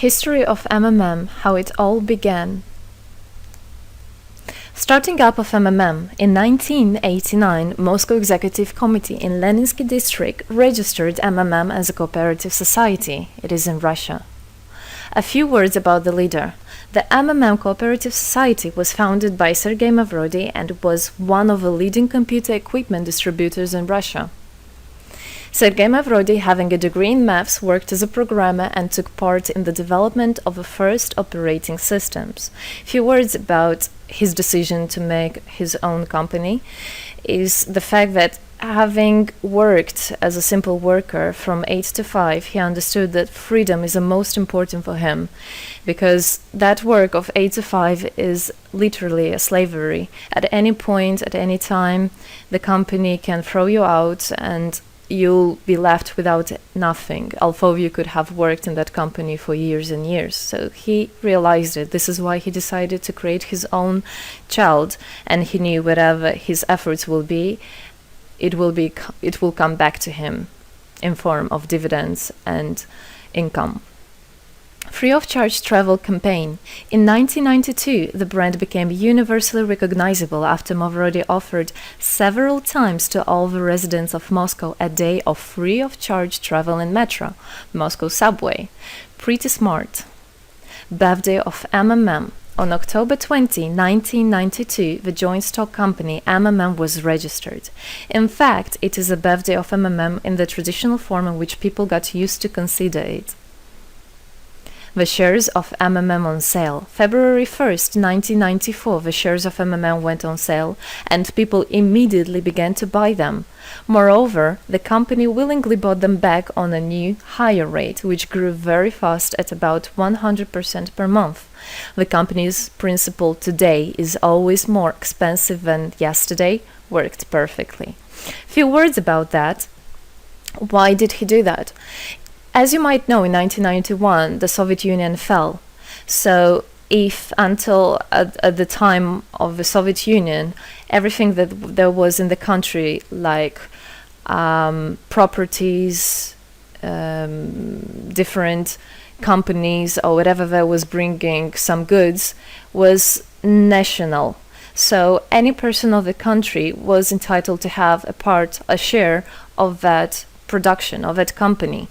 History of MMM, how it all began. Starting up of MMM, in 1989, Moscow Executive Committee in Leninsky District registered MMM as a cooperative society. It is in Russia. A few words about the leader. The MMM Cooperative Society was founded by Sergei Mavrodi and was one of the leading computer equipment distributors in Russia. Sergei Mavrodi, having a degree in maths, worked as a programmer and took part in the development of the first operating systems. Few words about his decision to make his own company is the fact that having worked as a simple worker from 8 to 5, he understood that freedom is the most important for him, because that work of 8 to 5 is literally a slavery. At any point, at any time, the company can throw you out and you'll be left without nothing, although you could have worked in that company for years and years. So he realized it. This is why he decided to create his own child, and he knew whatever his efforts will be, it will come back to him in form of dividends and income. Free of charge travel campaign. In 1992, the brand became universally recognizable after Mavrodi offered several times to all the residents of Moscow a day of free of charge travel in metro, Moscow subway. Pretty smart. Birthday of MMM. On October 20, 1992, the joint stock company MMM was registered. In fact, it is a birthday of MMM in the traditional form in which people got used to consider it. The shares of MMM on sale. February 1st, 1994, the shares of MMM went on sale, and people immediately began to buy them. Moreover, the company willingly bought them back on a new, higher rate, which grew very fast at about 100% per month. The company's principle today is always more expensive than yesterday worked perfectly. Few words about that. Why did he do that? As you might know, in 1991, the Soviet Union fell. So if until at the time of the Soviet Union, everything that there was in the country, like properties, different companies, or whatever that was bringing some goods, was national. So any person of the country was entitled to have a share of that production, of that company.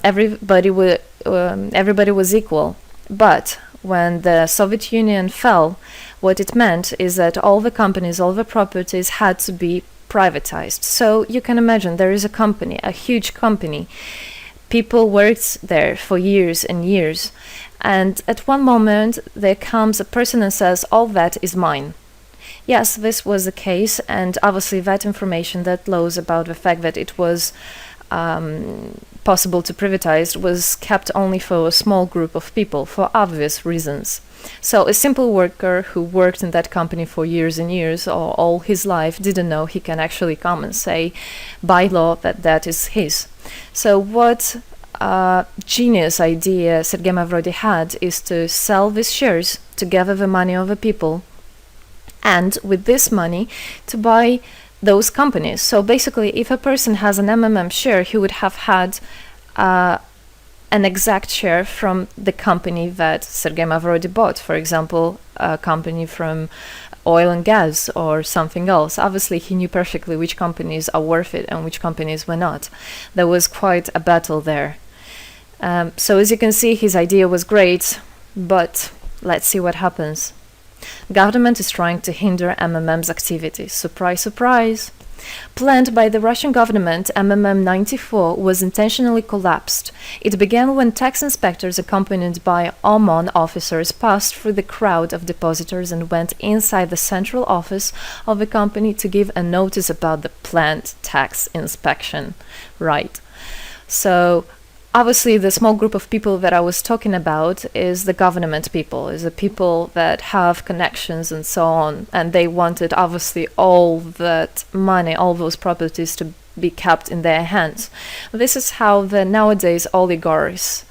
Everybody was equal. But when the Soviet Union fell, what it meant is that all the companies, all the properties had to be privatized. So you can imagine there is a company, a huge company. People worked there for years and years. And at one moment, there comes a person and says, all that is mine. Yes, this was the case. And obviously that information, that laws about the fact that it was possible to privatize was kept only for a small group of people for obvious reasons. So a simple worker who worked in that company for years and years or all his life didn't know he can actually come and say by law that that is his. So what genius idea Sergei Mavrodi had is to sell these shares to gather the money of the people, and with this money to buy those companies. So basically, if a person has an MMM share, he would have had an exact share from the company that Sergei Mavrodi bought. For example, a company from oil and gas or something else. Obviously, he knew perfectly which companies are worth it and which companies were not. There was quite a battle there. So as you can see, his idea was great, but let's see what happens. Government is trying to hinder MMM's activities. Surprise, surprise. Planned by the Russian government, MMM 94 was intentionally collapsed. It began when tax inspectors accompanied by OMON officers passed through the crowd of depositors and went inside the central office of the company to give a notice about the planned tax inspection. Right. So obviously, the small group of people that I was talking about is the government people, is the people that have connections and so on. And they wanted, obviously, all that money, all those properties to be kept in their hands. This is how the nowadays oligarchs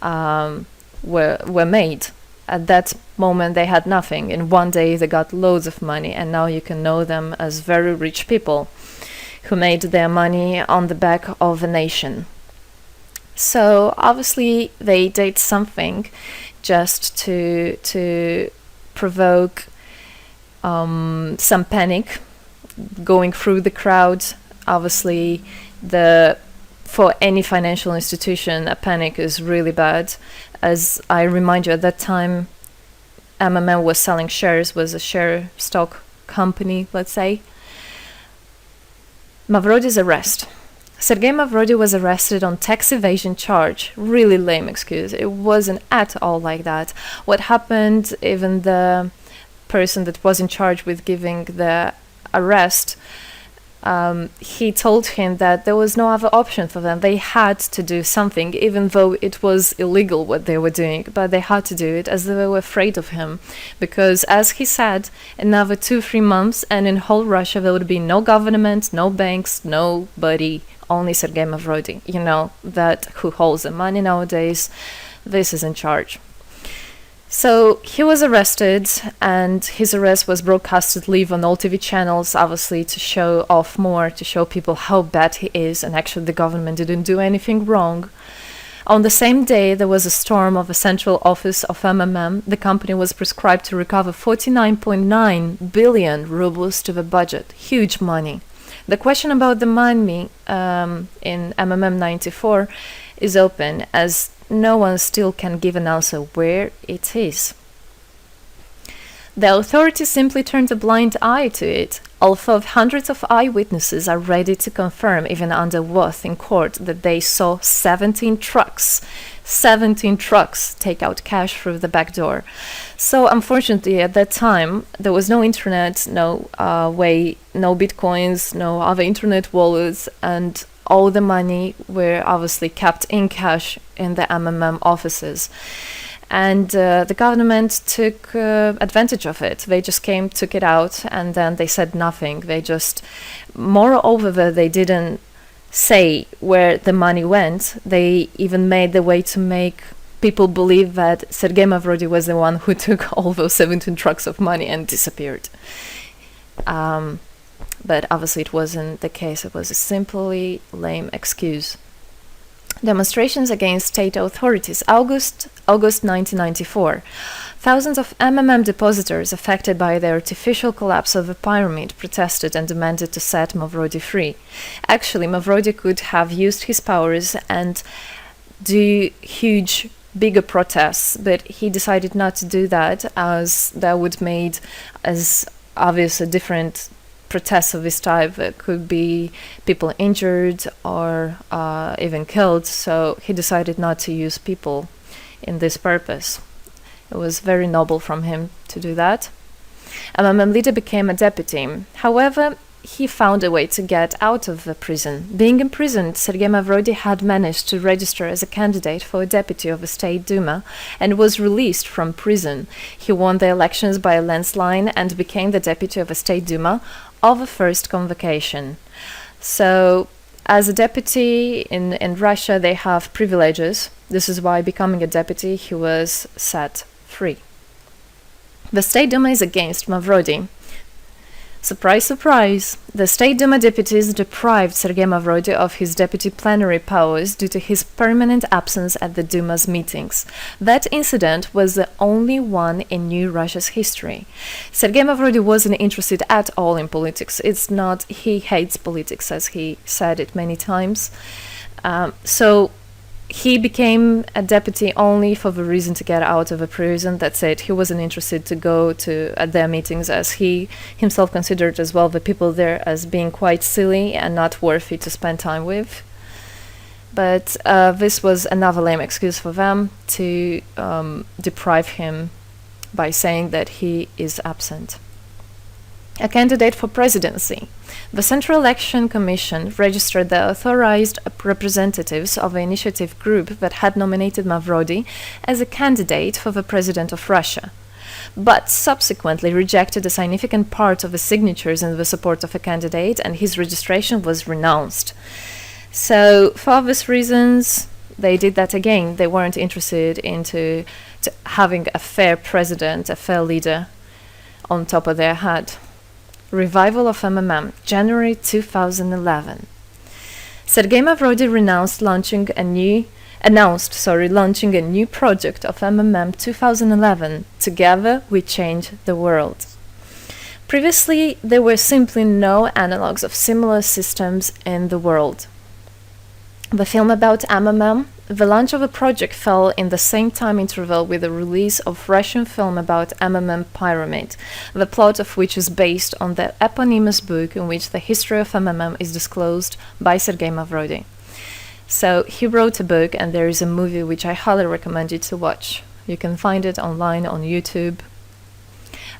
were made. At that moment, they had nothing. In one day, they got loads of money. And now you can know them as very rich people who made their money on the back of a nation. So obviously they did something just to provoke some panic going through the crowd. Obviously, for any financial institution, a panic is really bad. As I remind you, at that time, MMM was selling shares, was a share stock company, let's say. Mavrody's arrest. Sergei Mavrody was arrested on tax evasion charge. Really lame excuse. It wasn't at all like that. What happened, even the person that was in charge with giving the arrest, he told him that there was no other option for them. They had to do something, even though it was illegal what they were doing, but they had to do it as they were afraid of him. Because, as he said, another 2-3 months, and in whole Russia there would be no government, no banks, nobody, only Sergei Mavrody, that who holds the money nowadays. This is in charge. So he was arrested, and his arrest was broadcasted live on all TV channels, obviously to show off more, to show people how bad he is, and actually the government didn't do anything wrong. On the same day, there was a storm of a central office of MMM. The company was prescribed to recover 49.9 billion rubles to the budget. Huge money. The question about the money in MMM 94 is open, as no one still can give an answer where it is. The authorities simply turned a blind eye to it, although hundreds of eyewitnesses are ready to confirm, even under oath in court, that they saw 17 trucks take out cash through the back door. So unfortunately, at that time, there was no internet, no bitcoins, no other internet wallets, and all the money were obviously kept in cash in the MMM offices. And the government took advantage of it. They just came, took it out, and then they said nothing. Moreover, they didn't say where the money went. They even made the way to make people believe that Sergei Mavrody was the one who took all those 17 trucks of money and disappeared. But obviously it wasn't the case. It was a simply lame excuse. Demonstrations against state authorities. August 1994. Thousands of MMM depositors affected by the artificial collapse of the pyramid protested and demanded to set Mavrody free. Actually, Mavrody could have used his powers and do bigger protests, but he decided not to do that, as that would made as obvious a different protests of this type. Could be people injured or even killed, so he decided not to use people in this purpose. It was very noble from him to do that. MMM leader became a deputy. However, he found a way to get out of the prison. Being imprisoned, Sergei Mavrody had managed to register as a candidate for a deputy of the State Duma and was released from prison. He won the elections by a landslide and became the deputy of the State Duma of the first convocation. So, as a deputy in Russia, they have privileges. This is why, becoming a deputy, he was set free. The State Duma is against Mavrody. Surprise, surprise! The State Duma deputies deprived Sergei Mavrody of his deputy plenary powers due to his permanent absence at the Duma's meetings. That incident was the only one in New Russia's history. Sergei Mavrody wasn't interested at all in politics. It's not, he hates politics, as he said it many times. So he became a deputy only for the reason to get out of a prison. That's it. He wasn't interested to go to their meetings, as he himself considered as well the people there as being quite silly and not worthy to spend time with. But this was another lame excuse for them to deprive him by saying that he is absent. A candidate for presidency. The Central Election Commission registered the authorized representatives of the initiative group that had nominated Mavrody as a candidate for the president of Russia, but subsequently rejected a significant part of the signatures in the support of a candidate, and his registration was renounced. So, for obvious reasons, they did that again. They weren't interested into having a fair president, a fair leader on top of their head. Revival of MMM, January 2011. Sergei Mavrody renounced launching a new launching a new project of MMM 2011. Together we change the world. Previously, there were simply no analogues of similar systems in the world. The film about MMM, the launch of the project fell in the same time interval with the release of Russian film about MMM Pyramid, the plot of which is based on the eponymous book in which the history of MMM is disclosed by Sergei Mavrodi. So he wrote a book, and there is a movie which I highly recommend you to watch. You can find it online on YouTube.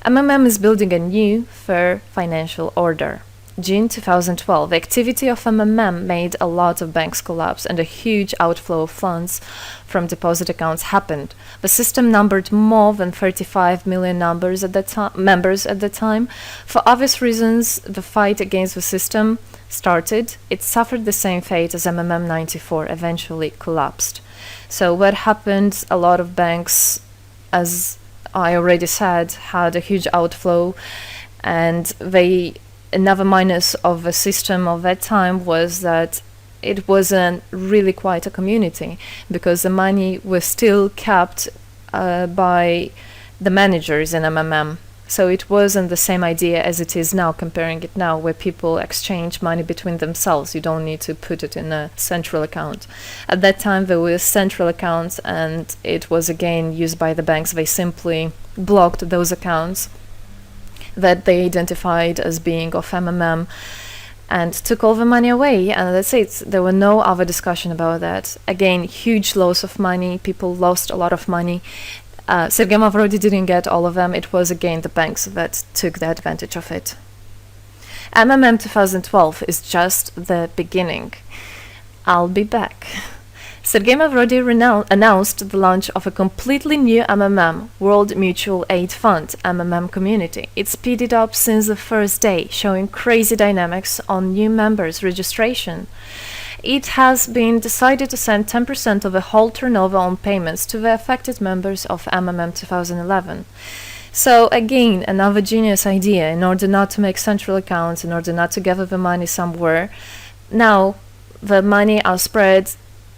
MMM is building a new, fair financial order. June 2012, the activity of MMM made a lot of banks collapse and a huge outflow of funds from deposit accounts happened. The system numbered more than 35 million members at the time. For obvious reasons, the fight against the system started. It suffered the same fate as MMM 94, eventually collapsed. So what happened? A lot of banks, as I already said, had a huge outflow, and another minus of the system of that time was that it wasn't really quite a community, because the money was still kept by the managers in MMM. So it wasn't the same idea as it is now, comparing it now, where people exchange money between themselves. You don't need to put it in a central account. At that time, there were central accounts, and it was again used by the banks. They simply blocked those accounts that they identified as being of MMM and took all the money away, and that's it. There were no other discussion about that. Again, huge loss of money. People lost a lot of money. Sergei Mavrodi didn't get all of them. It was again the banks that took the advantage of it. MMM 2012 is just the beginning. I'll be back. Sergei Mavrodi announced the launch of a completely new MMM, World Mutual Aid Fund, MMM community. It speeded up since the first day, showing crazy dynamics on new members' registration. It has been decided to send 10% of the whole turnover on payments to the affected members of MMM 2011. So again, another genius idea. In order not to make central accounts, in order not to gather the money somewhere, now the money are spread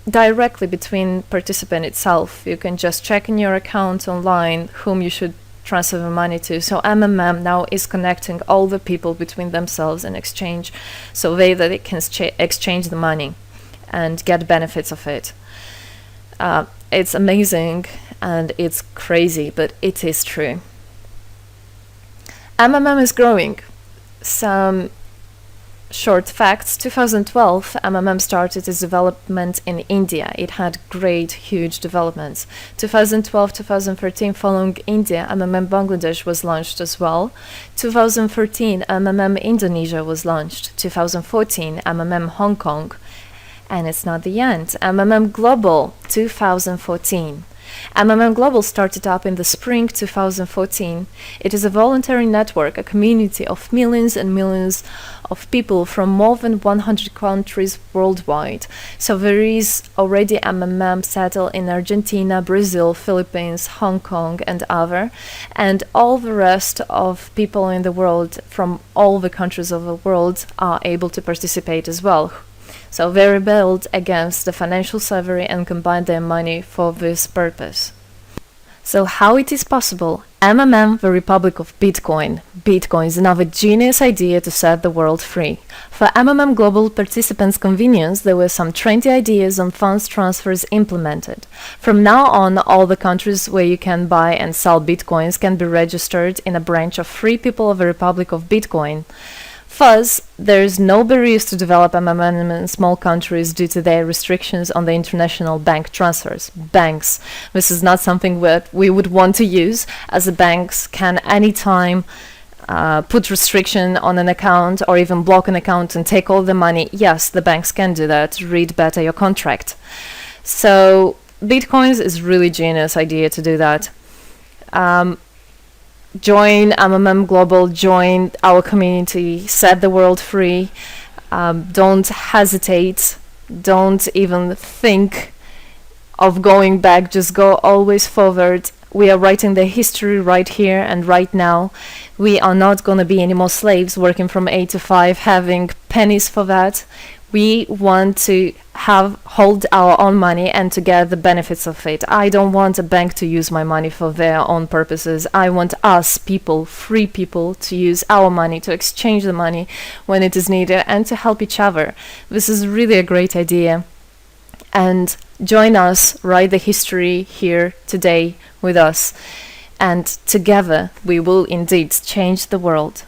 directly between participant itself. You can just check in your account online whom you should transfer the money to. So MMM now is connecting all the people between themselves and exchange, so that they can exchange the money and get benefits of it. It's amazing and it's crazy, but it is true. MMM is growing. Some short facts. 2012, MMM started its development in India. It had great, huge developments. 2012-2013, following India, MMM Bangladesh was launched as well. 2013, MMM Indonesia was launched. 2014, MMM Hong Kong. And it's not the end. MMM Global, 2014. MMM Global started up in the spring 2014. It is a voluntary network, a community of millions and millions of people from more than 100 countries worldwide. So there is already MMM settled in Argentina, Brazil, Philippines, Hong Kong, and other. And all the rest of people in the world from all the countries of the world are able to participate as well. So they rebelled against the financial slavery and combined their money for this purpose. So how it is possible? MMM, the Republic of Bitcoin. Bitcoin is another genius idea to set the world free. For MMM Global participants' convenience, there were some trendy ideas on funds transfers implemented. From now on, all the countries where you can buy and sell Bitcoins can be registered in a branch of Free People of the Republic of Bitcoin. Thus, there is no barriers to develop MMM in small countries due to their restrictions on the international bank transfers. Banks. This is not something that we would want to use, as the banks can anytime put restriction on an account or even block an account and take all the money. Yes, the banks can do that. Read better your contract. So, Bitcoins is really genius idea to do that. Join MMM Global, join our community, set the world free. Don't hesitate, don't even think of going back, just go always forward. We are writing the history right here and right now. We are not going to be any more slaves working from 8 to 5, having pennies for that. We want to hold our own money and to get the benefits of it. I don't want a bank to use my money for their own purposes. I want us people, free people, to use our money, to exchange the money when it is needed, and to help each other. This is really a great idea. And join us, write the history here today with us. And together we will indeed change the world.